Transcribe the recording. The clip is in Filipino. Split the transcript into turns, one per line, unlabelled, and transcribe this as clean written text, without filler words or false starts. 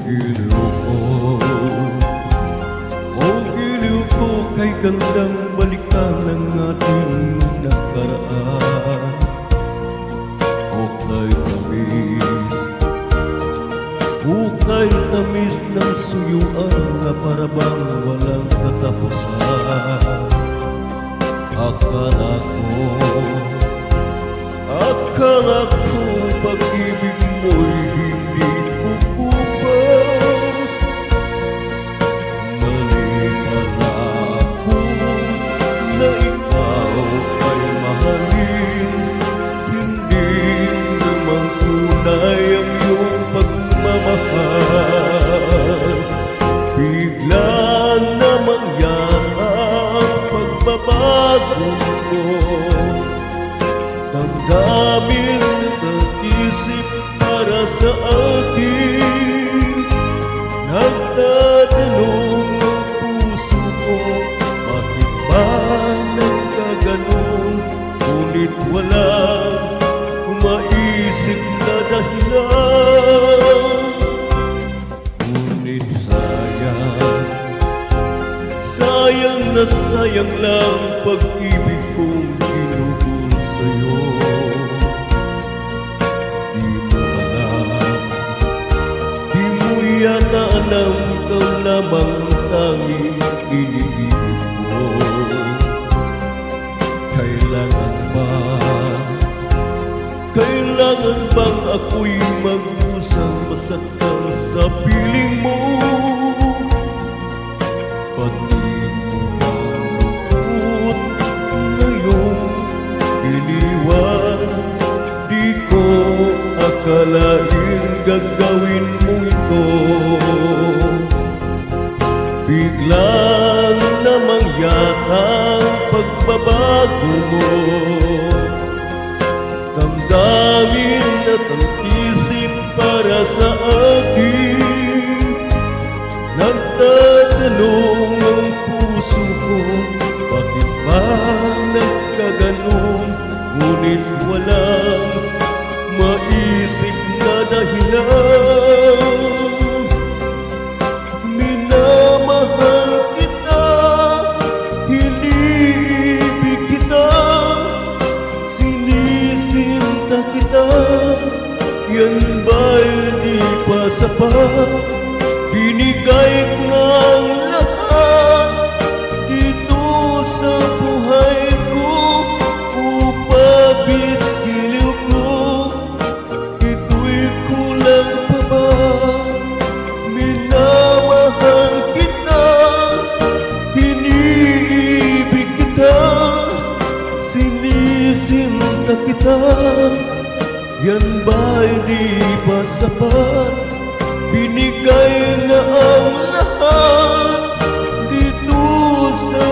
giliw ko, o giliw ko, kay gandang balikan ng ating nakaraan. Ukay tamis ng suyuan na parabang walang katapusan. Akala ko pag-ibig mo'y hindi kukupas. Mali pala ako na ikaw ay mahalin. Hindi naman tunay ang iyong pagmamahal. Bigla namang yan ang pagbabago mo. Damdamin at isip para sa akin. Nagtatanong ang puso ko, bakit ba nagkaganon? Ngunit walang maisip na dahilan. Ngunit sayang na sayang lang pag-ibig kong ginugol sa'yo. Di mo alam, di mo yata alam, ikaw lamang ang tanging iniibig ko. Kailangan bang ako'y mag-usang masaktan sa piling mo? Pati mo ang lukot ngayong iniwan. Di ko akalain gagawin mo ito. Biglang namang yata ang pagbabago mo. Damdamin at ang isip para sa akin. Nagtatanong ang puso ko, bakit ba nagkaganon? Ngunit walang maisip na dahilan. Minamahal kita, iniibig kita, sinisinta kita, yan ba'y di pa sapat? Binigay ko ng lahat dito sa buhay ko, upagit giliw ko, ito'y kulang pa ba? Minamahal kita, iniibig kita, sinisinta kita, yan ba'y di pa sapat? Binigay na ang lahat dito sa